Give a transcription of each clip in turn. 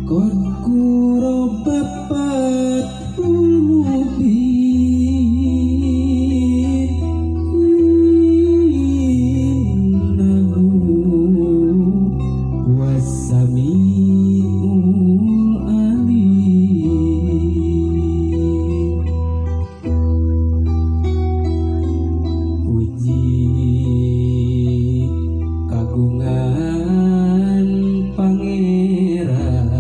Qad qurabat mubin innahu was-sami'ul alim. Puji kagungan pangeran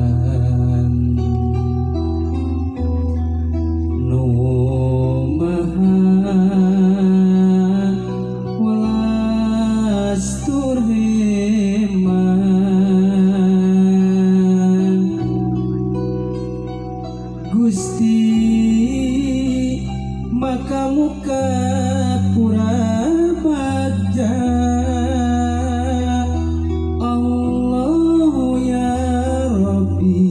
nu maha welas tur heman. Gusti maka muka pura bagja Allah ya Rabbi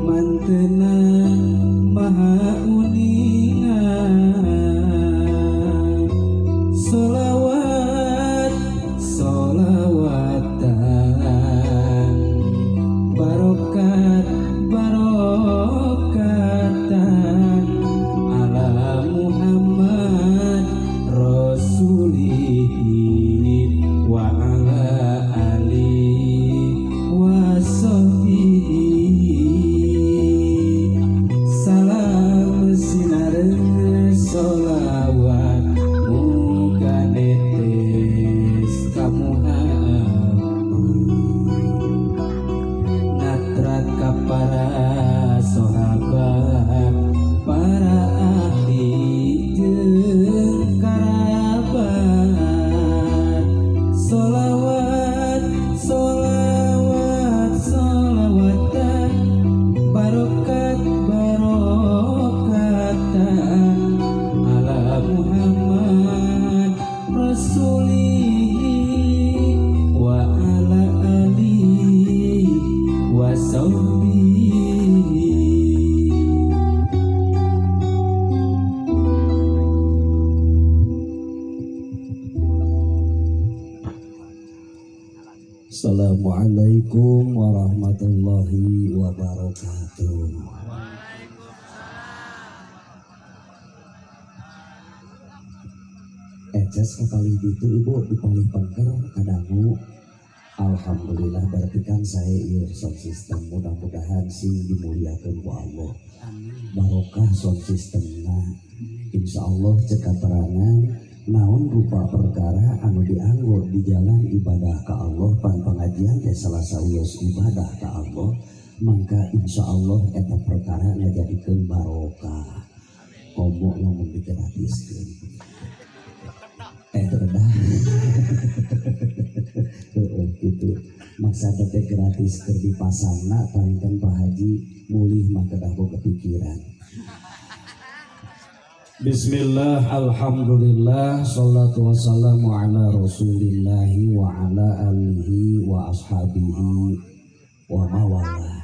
mantena maha uningan. Solawat solawatan barokat barokatan ala Muhammad Rasulihi wa ala alihi wa sahbihi. Salam sinar solawat muga netes ka Muhammad natrat ka para sahabat para ahli jeung karabat. Solawat solawat solawatan barokat barokatan ala Muhammad Rasulihi wa ala alihi wa sahbihi. Assalamualaikum warahmatullahi wabarakatuh. Eces kali itu ibu dipalih pangker kadangu. Alhamdulillah berarti kan saya sound system mudah-mudahan sih dimuliakan ku Allah. Barokah sound systemna. Insya Allah cek keterangan naon rupa perkara anu dianggo di jalan ibadah ka Allah pan pengajian teh salah sawios ibadah ka Allah maka insya Allah eta perkara ngajadikeun barokah. Komo lamun digratiskeun redah gitu maksudnya teh gratis keur dipasangna palinten Pak Haji mulih mah kedah kepikiran. Bismillah, alhamdulillah, salatu wassalamu ala rasulillahi wa ala alihi wa ashabihi wa mawala.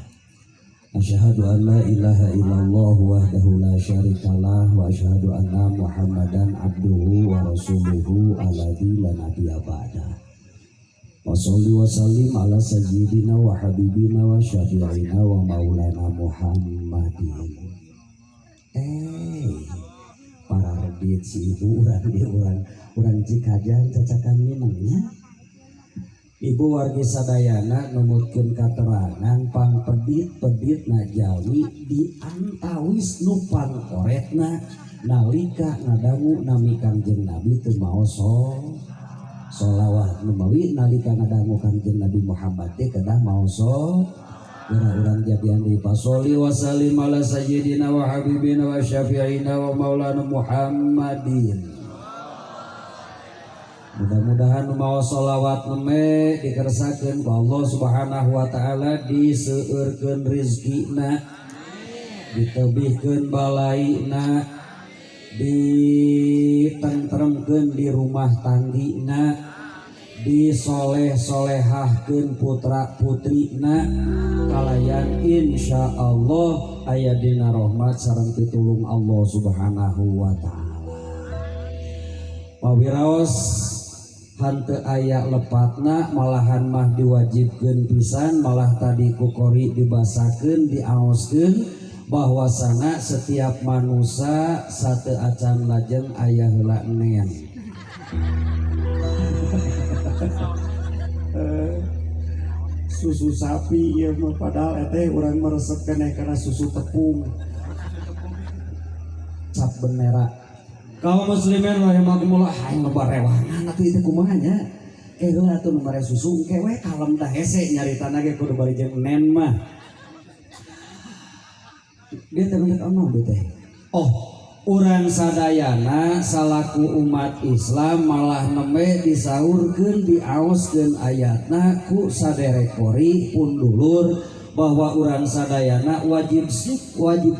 Asyhadu an la ilaha illallah wahdahu la syarikalah wa asyhadu anna Muhammadan abduhu wa rasuluhu alladzi la nabiyya ba'da. Wa sholli wa sallim ala sayyidina wa habibina wa syafi'ina wa maulana Muhammadin. Para rebit si ibu urang Cikajan cacakan minumnya. Ibu wargi sadayana numutkeun katerangan pang pedit najawi di antawis nu pangkoretna nalika ngadangu nami Kangjeng Nabi teu maos sholawat numawi nalika ngadangu Kangjeng Nabi Muhammad teh kedah maos urang jadian di pasoli wa salim ala sayyidina wa habibina wa syafi'ina wa maulana Muhammadin. Mudah-mudahan maos sholawat neme dikersakeun ku Allah Subhanahu wa taala, diseueurkeun rezekina, ditebihkeun balaina, ditentremkeun di rumah tanggina, disoleh-solehahkeun putra putrina kalayan insyaallah aya dina rahmat sareng pitulung Allah Subhanahu wa taala. Pawiraos hante aya lepatna malahan mah diwajibkeun pisan malah tadi ku qori dibasakeun diaoskeun bahwasana setiap manusia satu acan lajeng aya heula nen. Susu sapi ieu mah padahal teh urang meresep keneh kana susu tepung. Cap benera. Kaum muslimin rahimakumullah hayang ngabarewangan atuh ieu kumaha nya? Heula atuh nu mere susu engke we kalem dah hese nyaritana ge kudu bari jeung nen mah. Dia teh teh. Oh, urang sadayana salaku umat Islam malah nembe disaurkeun diaoskeun ayatna ku saderekori pun dulur bahwa urang sadayana wajib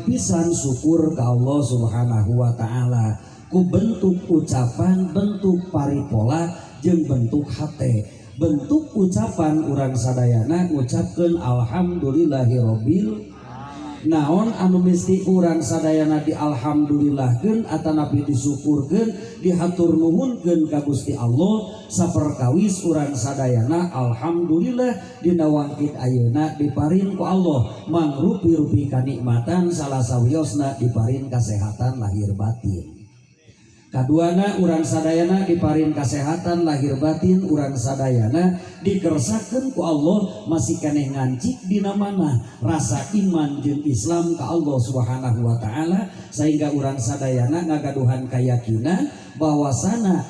pisan syukur ka Allah Subhanahu wa taala ku bentuk ucapan, bentuk paripola jeung bentuk hate. Bentuk ucapan urang sadayana ngucapkeun alhamdulillahirabbil naon anu mesti urang sadayana dialhamdulillahkeun atanapi disyukurkeun dihatur nuhunkeun ka Gusti Allah saperkawis urang sadayana alhamdulillah dina wangkit ayeuna diparin ku Allah mangrupi-rupi kanikmatan salah sawiosna diparin kasehatan lahir batin. Kaduana urang sadayana diparin kasehatan lahir batin, urang sadayana dikersakeun ku Allah masih keneh ngancik dina mana rasa iman jeung Islam ka Allah Subhanahu wa taala sehingga urang sadayana ngagaduhan keyakinan bahwasana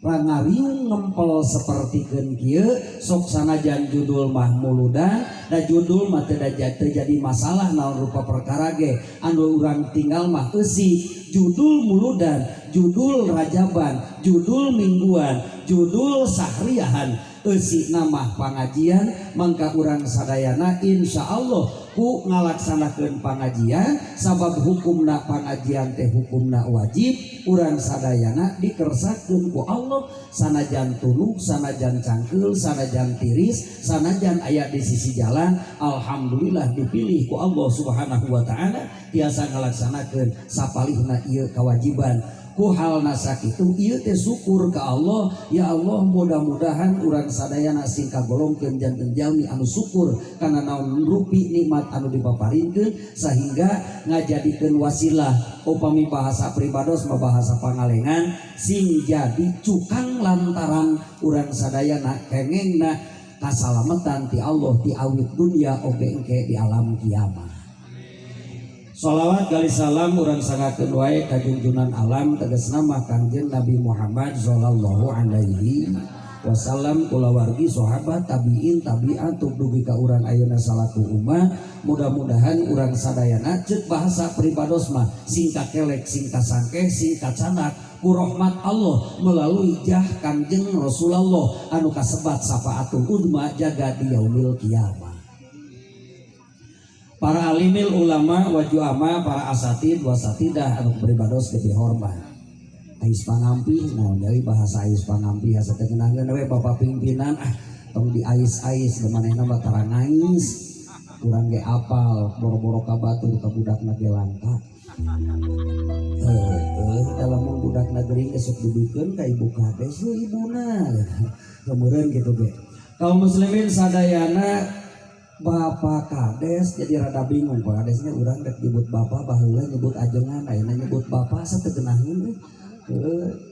rangariung ngempel sapertikeun kieu sok sanajan judul mah muludan da judul mah teu jadi masalah naon rupa perkara ge anu urang tinggal mah eusi judul muludan, judul rajaban, judul mingguan, judul sahriahan eusi nama pangajian mangka urang sadayana insyaallah ku ngalaksanakeun pangajian sabab hukumna pangajian teh hukumna wajib urang sadayana dikersakeun ku Allah sanajan tulung sanajan cangkeul sanajan tiris sanajan aya di sisi jalan alhamdulillah dipilih ku Allah Subhanahu wa taala tiasa ngalaksanakeun sapalihna ieu kewajiban ku halna sakitu ieu teh syukur ka Allah ya Allah mudah-mudahan urang sadayana sing kagolongkeun janten jalmi anu syukur kana naon rupi nikmat anu dipaparinkeun sehingga ngajadikeun wasilah upami bahasa pribados mah bahasa pangalengan sing jadi cukang lantaran urang sadayana kengengna kasalametan ti Allah ti awit dunya oge engke di alam kiamat. Shalawat kali salam urang sangakeun wae ka junjunan alam tegasna mah Kangjeng Nabi Muhammad sallallahu alaihi wasallam kulawargi sahabat tabiin tabiat dugi ka urang ayeuna salaku umat mudah-mudahan urang sadayana ceuk bahasa pribados mah sing kakelek sing kasangkeh sing kacanak ku rahmat Allah melalui jah Kangjeng Rasulullah anu kasebat syafaatul udma jaga di yaumil kiamat. Para alimil ulama wajuama para asatid wasatidah anu beribados lebih hormat ais pangampi naon jadi bahasa ais pangampi asa teh kenangan we bapak pimpinan tong di ais-ais manehna mah tara nangis urang ge apal boro-boro ka batur ka budakna ge langka dalam budak negeri esuk dibikeun ka ibu kades ibuna kemeureun kitu ge kaum muslimin sadayana Bapak Kades jadi rada bingung Pak Kadesnya urang rek nyebut bapak baheula nyebut ajengan ayeuna nyebut bapak sategenaheun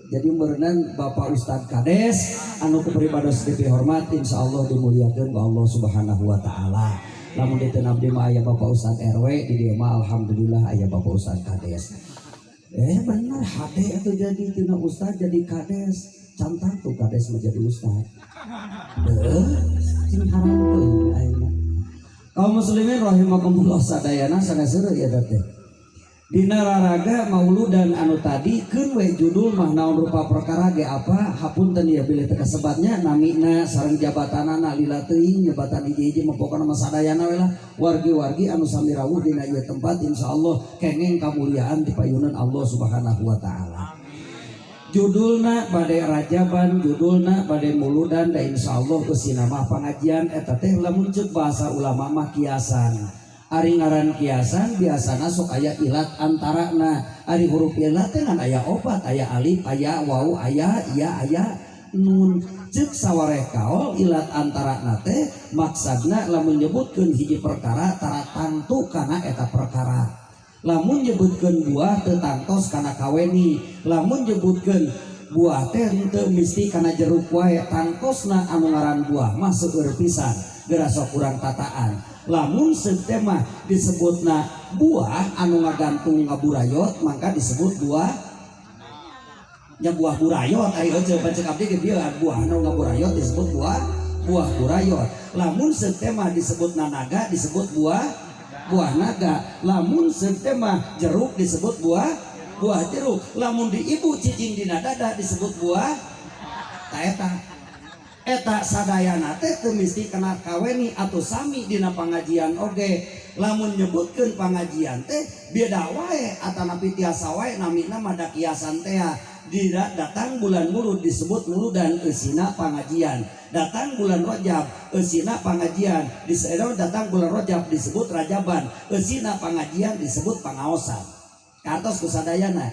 jadi merenang Bapak Ustad Kades anu kepribados dihormat insyaallah dimuliakeun ku Allah Subhanahu wa taala. Lamun di teu abdi mah aya Bapak Ustad RW di dieu mah alhamdulillah aya Bapak Ustad Kades. Bener hate atuh jadi tina ustad jadi kades cantar tuh kades menjadi ustad. Cing haram teuing ayeuna. Kaum muslimin rahimakumullah sadayana saneseureun ya teh. Dina raraga mauludan anu tadi keun we judul mah naon rupa perkara ge apa hapunten ya bilih teu kasebatnya namina sareng jabatanana lila teuing jabatan hiji-hiji mah pokona mah sadayana we lah wargi-wargi anu sami rawuh dina ieu tempat insyaallah kengeng kamuliaan ti payunan Allah Subhanahu wa taala. Judulna bade rajaban, judulna bade muludan da insyaallah usina mah pangajian eta teh lamun ceuk bahasa ulama mah kiasan. Ari ngaran kiasan biasana sok aya ilat antarana. Ari huruf ilat teh kan aya opat, aya alif, aya waw, aya iya, aya nun cek sawareh kaol ilat antara nate maksudna lamun nyebutkeun hiji perkara tara tangtu kana eta perkara, lamun nyebutkeun buah teu tangtos kana kaweni, lamun nyebutkeun buah teh henteu mesti kana jeruk wae, tangtosna anu ngaran buah mah seueur pisan geura sok urang tataan. Lamun seuteu mah disebutna buah anu ngagantung ngaburayot mangka disebut buah nya buah burayot. Ari coba cek abdi ge dieu buah anu ngaburayot disebut buah burayot. Lamun seuteu mah disebutna naga disebut buah naga. Lamun seuteu mah jeruk disebut buah jeruk. Lamun di ibu cicing dina dada disebut buah eta sadayana teh teu mesti kena kaweni atau sami dina pangajian oge. Lamun nyebutkeun pangajian teh beda wae atanapi tiasa wae namina mah da kiasan teh. Datang bulan Mulud disebut muludan eusina pangajian, datang bulan Rajab eusina pangajian, datang bulan Rajab disebut rajaban, eusina pangajian disebut pangaosan. Katos kusadayana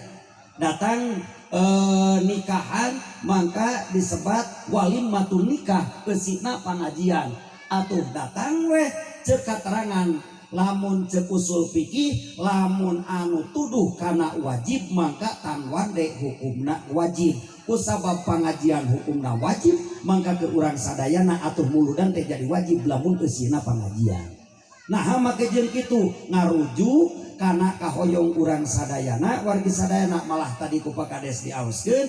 datang nikahan mangka disebat walimatun nikah eusina pangajian. Atuh datang weh cek katerangan lamun cek usul fikih lamun anu tuduh kana wajib mangka tanwande hukumna wajib. Kusabab pangajian hukumna wajib mangka ke urang sadayana atuh muludan teh jadi wajib lamun eusina pangajian. Nah make jeung kitu ngarujuk kana kahoyong urang sadayana wargi sadayana malah tadi ku pakades diaoskeun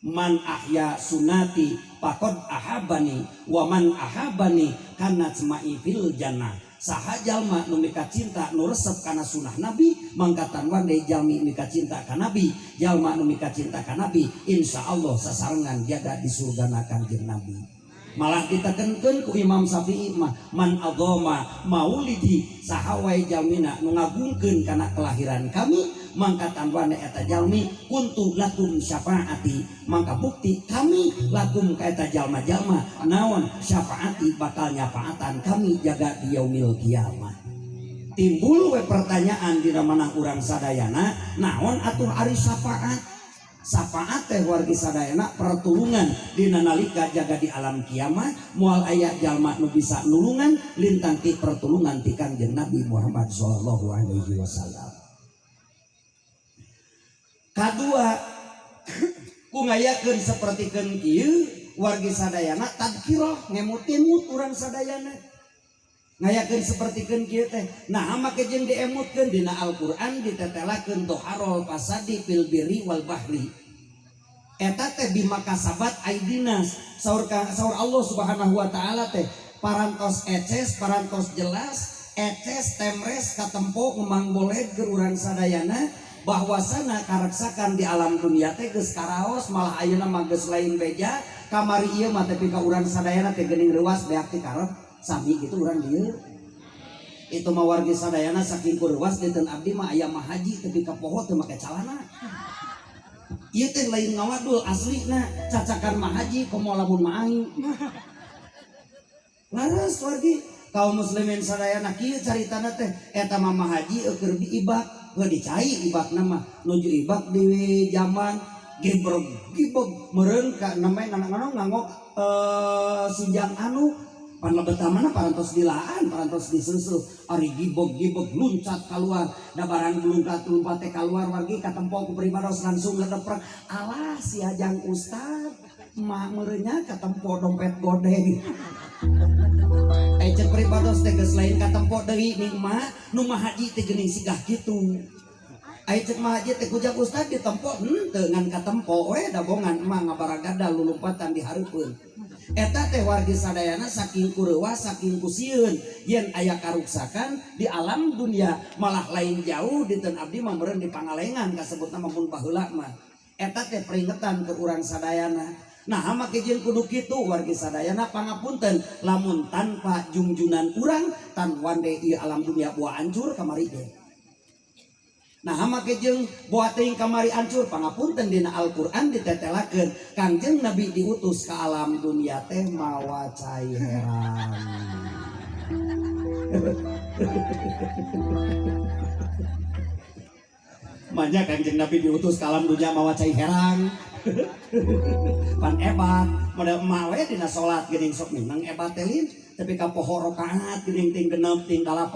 man ahya sunati pakod ahabani wa man ahabani kana cemai fil jannah. Saha jalma nu mika cinta nu resep kana sunah nabi mangka tanwande jalmi mika cinta ka nabi, jalma nu mika cinta ka nabi insyaallah sasarengan jaga di surgana kanjeng nabi. Malah ditekenkeun ku Imam Syafi'i mah man adzama maulidi saha wae jalmina nu ngagungkeun kana kelahiran kami mangka tanwane eta jalmi kuntu lakum syafaati mangka bukti kami lakum ka eta jalma-jalma naon syafaati bakal nyafaatan kami jaga di yaumil kiamah. Timbul we pertanyaan dina manah urang sadayana naon atuh ari syafaat? Syafaat teh wargi sadayana pertulungan dina nalika jaga di alam kiamat moal aya jalma nu bisa nulungan lintang ti pertulungan ti Kanjeng Nabi Muhammad sallallahu alaihi wasallam. Kadua ku ngayakeun sapertikeun kieu wargi sadayana tadkirah ngemut-emut urang sadayana ngayakeun sapertikeun kieu teh. Nah make jeung diemutkeun dina Al-Qur'an ditetelakeun toharol fasadi fil birri wal bahri. Eta teh bimakasabat aidinas saur Allah Subhanahu wa taala teh parantos eces parantos jelas eces temres katempo ngomang boleh ke urang sadayana bahwasana kareksakan di alam dunia teh geus karaos malah ayeuna mah geus lain beja kamari ieu mah teh pika urang sadayana teh geuning reuas beak ti karep sami gitu urang dieu. Itu mah wargi sadayana saking kureuas dinten abdi mah aya mah haji teh pika poho teu make calana. Ieu teh lain ngawadul aslina cacakan mah haji komo lamun mah aing. Laras wargi kaum muslimin sadayana kieu caritana teh eta mah haji keur diibak gak dicai ibak nama nuju ibak di zaman gibrog meren ka namanya nganong ngangok sinjang anu pan lebetamana parantos dilaan parantos disusu ari gibog luncat keluar da barang belungkat teh keluar wargi katempo ku pribados langsung ngedeprek alah si ajang ustad mah merenya katempo dompet godeng. Cek pribados teh geus lain katempo deui nikmah nu mah haji teh geuning sigah kitu. Cek mah haji teh kujak ustad ditempo henteu ngan katempo we dabongan mah ngabaragada lulumpatan dihareupeun. Eta teh wargi sadayana saking kureuwas saking kusieun yen aya karuksakan di alam dunia malah lain jauh dinten abdi mah meureun di Pangalengan kasebutna mun baheula mah. Eta teh peringatan ke urang sadayana. Nah make jeung kudu kitu wargi sadayana pangapunten lamun tanpa jungjunan urang tan wande ieu alam dunia boa hancur kamari ge. Nah make jeung boa teuing kamari hancur pangapunten dina Al-Qur'an ditetelakeun Kangjeng Nabi diutus ka alam dunia teh mawa cai heran. Manya Kanjeng Nabi diutus ke alam dunia mawa cai herang. Pan ebat model mawe dina salat geuning sok minang ebat telin tapi ka poho rakaat geuning ting genep ting 8.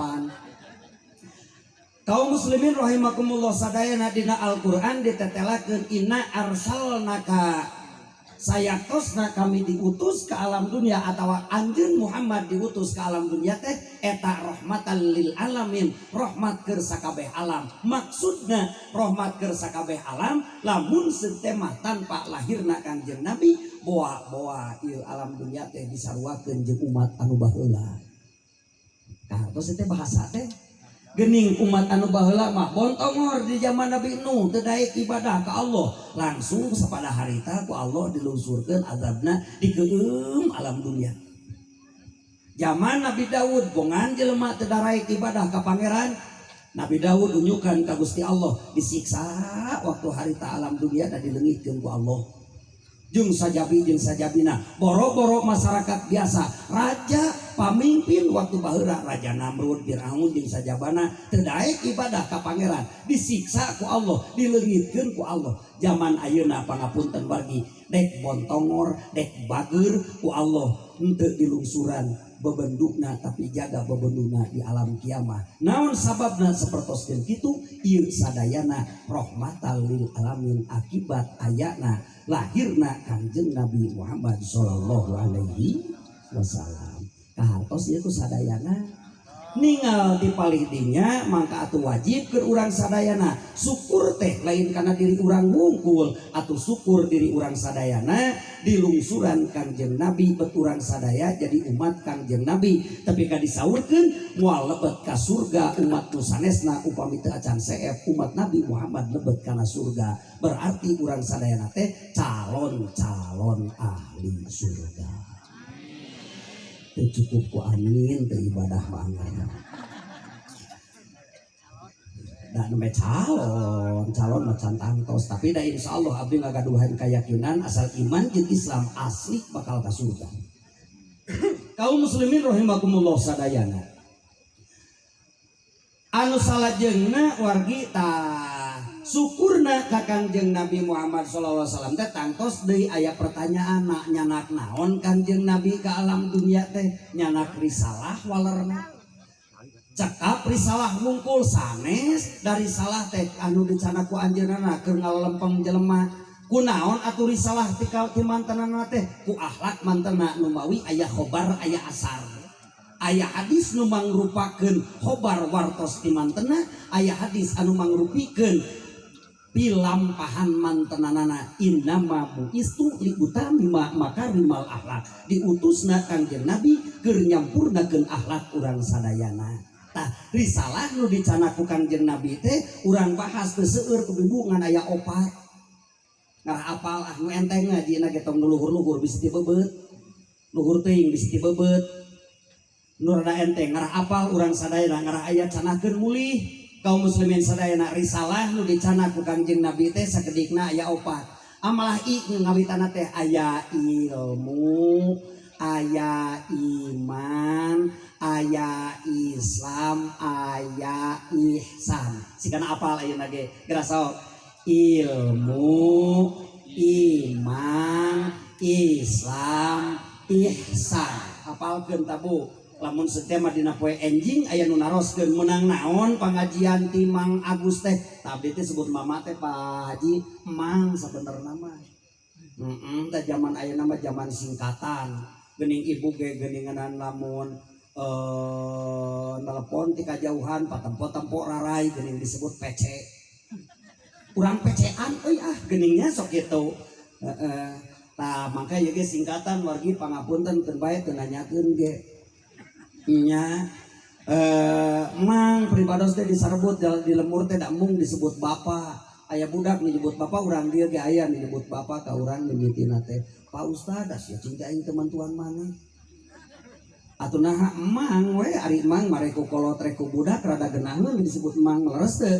Kaum muslimin rahimakumullah sadayana dina Al-Qur'an ditetelakeun inna arsalnaka sayatosna kami diutus ke alam dunia atau anjeun Muhammad diutus ke alam dunia teh eta rahmatan lil alamin rahmat keur sakabeh alam maksudna rahmat keur sakabeh alam lamun sentemah tanpa lahirna Kanjeng Nabi boa ieu alam dunia teh disaruakeun jeung umat anu baheula katos teh bahasa teh gening umat anu baheula mah bontongor di zaman Nabi Nuh teu daek ibadah ka Allah langsung sapada harita ku Allah dilungsurkeun azabna dikeum alam dunia. Zaman Nabi Daud bongan jelema teu daek ibadah ka pangeran Nabi Daud unjukan ka Gusti Allah disiksa waktu harita alam dunia da dileungitkeun ku Allah. Jeung sajabina boro-boro masyarakat biasa raja pamimpin waktu baheula Raja Namrud Firaun jeung sajabana teu daek ibadah ka pangeran disiksa ku Allah dileungitkeun ku Allah. Zaman ayeuna pangapunten wargi dek bontongor dek bageur ku Allah henteu dilungsuran bebendukna tapi jaga bebendukna di alam kiamah. Naon sababna sapertoskeun kitu ieu sadayana rahmatan lil alamin akibat ayana lahirna Kanjeng Nabi Muhammad sallallahu alaihi wasallam. Kahartos ieu ku sadayana ningal di palihdinya mangka atuh wajib keur urang sadayana syukur teh lain kana diri urang wungkul atuh syukur diri urang sadayana dilungsuran Kanjeng Nabi bet urang sadaya jadi umat Kanjeng Nabi tapi ka disaurkeun moal lebet ka surga umat nu sanesna upami teu acan seep umat Nabi Muhammad lebet kana surga berarti urang sadayana teh calon-calon ahli surga. Cukup ku amin teu ibadah banget. Dan nembe calon macan tangtos tapi da insyaallah abdi ngagaduhan keyakinan asal iman jeung Islam asli bakal ka surga. Kaum muslimin rahimakumullah sadayana. Anu salajengna wargi tah syukurna ka Kanjeng Nabi Muhammad sallallahu alaihi wasallam teh tangtos deui aya pertanyaan nyanak naon Kanjeng Nabi ka alam dunia teh nyanak risalah walerna cekap risalah wungkul sanes dari salah teh anu dicana ku anjeunna keur ngalempeng jelema kunaon atuh risalah ti mantenana teh ku akhlak mantena nu mawi aya khobar aya asar aya hadis nu mangrupakeun khobar wartos ti mantena aya hadis anu mangrupikeun pilampahan mantenanana innama buistu li utamima makarimal akhlak diutusna Kanjeng Nabi keur nyampurnakeun akhlak urang sadayana. Tah risalah nu dicana ku Kanjeng Nabi teh urang bahas teu seueur ku bibungan aya opat ngarah apal nu enteng ngajina ge tong luhur-luhur bisi ti bebeut luhur teuing bisi ti bebeut nu rada enteng ngarah apal urang sadayana ngarah aya canakeun mulih. Kaum muslimin sadayana risalah nu dicana ku Kanjeng Nabi teh sakedikna aya opat amalah ngawitana teh aya ilmu aya iman aya Islam aya ihsan sikana apal ayeuna ge gerasa ilmu iman Islam ihsan hafalkeun tabu lamun setema dina poe enjing aya nu naroskeun meunang naon pangajian ti Mang Agus teh tapi teh sebut mama teh Pak Haji Mang sabenerna mah teh zaman ayeuna mah zaman singkatan geuning ibu ge geuninganan lamun telepon ti kajauhan patempo-tempo rarai geuning disebut PC urang PC-an euy geuningnya sok kitu tah mangka ieu ge singkatan wargi pangapunten teu bae teu nanyakeun ge nya Mang pribados teh diserbut di lemur teh da mung disebut bapak aya budak disebut bapak urang dieu ge aya disebut bapak ka urang mimitina teh Pak Ustad sia cinta aing teman tuan mana atuh naha Mang we ari Mang mareko kolot reko budak rada geunahna disebut Mang leres teh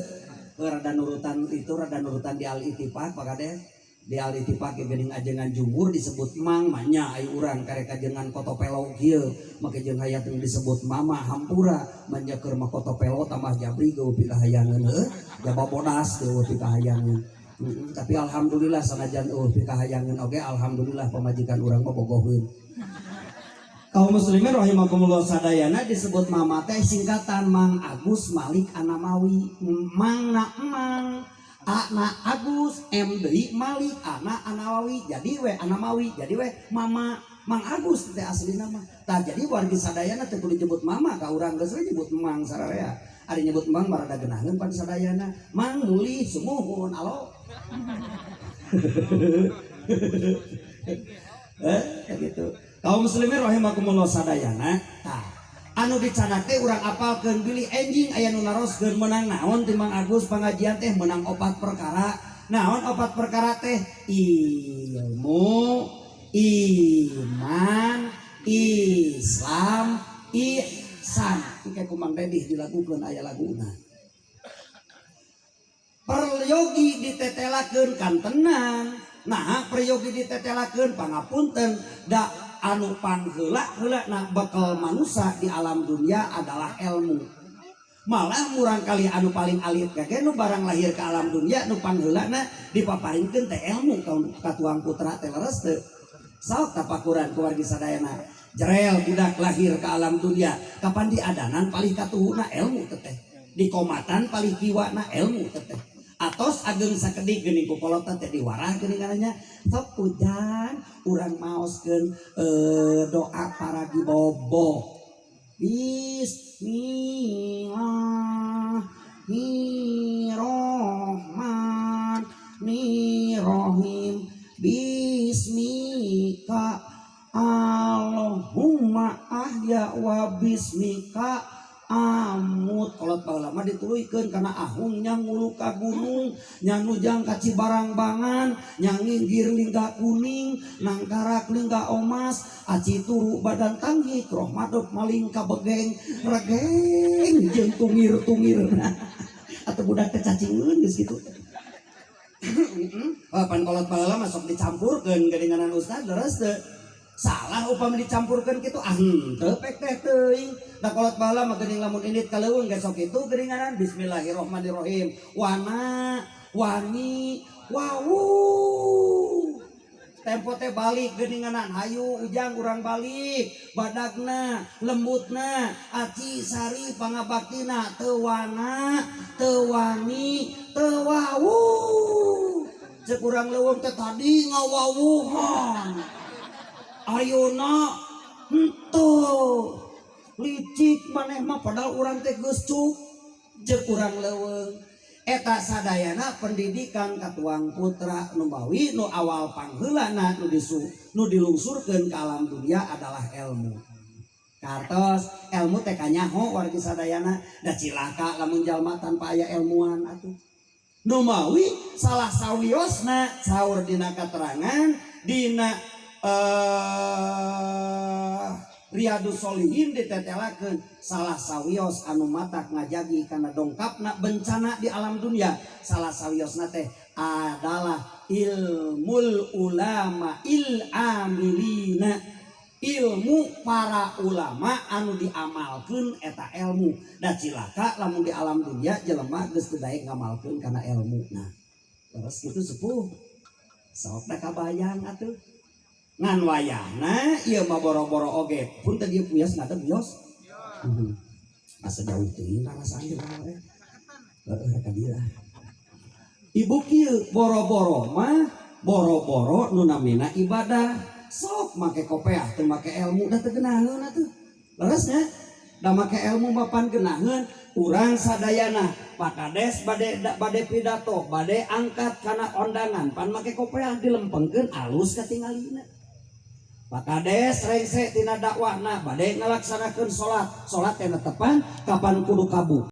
rada nurutan itu rada nurutan di Al-Ittifaq pakade di Al-Ittifaq geuning ajengan jumhur disebut Mang nya ai urang karek ajengan koto pelog kieu make jeung hayat yang disebut mama hampura menyeker makoto pelo tambah jabri geuh pikahayangan jaba bodas geuh pikahayangan. Tapi alhamdulillah sanajan pikahayangan oge alhamdulillah pamajikan urang mah bogoheun. Kaum muslimin rahimakumullah sadayana disebut mama teh singkatan Mang Agus Malik Anamawi. Mang na emang Ana Agus M deui Malik Ana Anawawi jadi we Anamawi jadi we mama Mang Agus teh asli nama. Tah jadi wargi sadayana teh kudu disebut mama ka urang geus nyebut mang sararea. Ari nyebut mang marada geunaheun pan sadayana. Mang nuli sumuhun alo. Gitu. Kaum muslimin rahimakumullah sadayana. Tah anu dicanak teh urang apalkeun Billy enjing aya nu naroskeun menang naon ti Mang Agus pangajian teh menang 4 perkara. Naon 4 perkara teh? Ilmu, iman, Islam, ihsan. Iki kumang dedih dilagukeun aya laguna. Peryogi ditetelakeun kan tenang. Nah, peryogi ditetelakeun pangapunten da anu pangheula-heula na bakal manusia di alam dunia adalah ilmu. Malah murang kali anu paling alit kage nu barang lahir ke alam dunia nu pangheulana dipaparinkeun teh ilmu ka tuang putra teh leres teu. Saok tapakuran ku wargi sadayana. Jerel budak lahir ke alam dunia kapan diadanan palih katuhuna ilmu teh. Di komatan palih kiwana ilmu teh. Atos ageng sakedik geuning ku kolot teh diwarah geuning ngarannya sok pujan urang maoskeun doa para gibobo. Bismillahirrahmanirrahim. Bismika Allahumma ahya wa bismika amut. Kolot baheula dituluykeun kana ahung nya ngulu ka gunung nya nujang ka Cibarangbangan nya nginggir lingga kuning nangkarak lingga omas aci turu badan tanggih roh madep maling ka begeng regeng jeung tungir-tungirna atuh budak teh cacingeun geus kitu. Pan kolot baheula masuk dicampurkeun geninganan ustad leres teu. Salah upami dicampurkan gitu henteu pek teh teuing. Da kolot baheula mah geuning lamun indit kaleuweung geus sok kitu geuninganan bismillahirrahmanirrahim. Wana wani wawu. Tempo teh balik geuninganan hayu ujang urang balik. Badagna lembutna aci sari pangabaktina teu wana teu wani teu wawu. Ceuk urang leuweung teh tadi ngawawuhan. Ayeuna henteu licik maneh mah padahal urang teh geus cuk jeung urang leuweung. Eta sadayana pendidikan katuang putra nu bawi nu awal pangheulana nu dilungsurkeun ka alam dunia adalah ilmu. Kartos ilmu teh kanyaho wargi sadayana da cilaka lamun jalma tanpa aya ilmuan atuh. Nu mawi salah sawiosna saur dina katerangan dina Riyadus Sholihin ditetelakeun salah sawios anu matak ngajagi kana dongkapna bencana di alam dunia. Salah sawiosna teh adalah ilmul ulama amilina, ilmu para ulama anu diamalkeun eta ilmu. Da cilaka lamun di alam dunia jelema geus teu daek ngamalkeun kana ilmuna. Terus kitu sepuh. Sok da kabayang atuh. Ngan wayahna ieu mah boro-boro oge pun teh dieu bios ngata bios asa jauh teuing rasana we ka dieu ibu kieu boro-boro mah boro-boro nu namina ibadah sok make kopeah teu make ilmu da teu geunaheun atuh leresnya da make ilmu mapan geunaheun urang sadayana pakades bade pidato bade angkat kana ondangan pan make kopeah dilempengkeun alus katingalina. Pakades rengse tina dakwahna bade ngalaksanakeun salat teh netepan kapan kudu kabuk.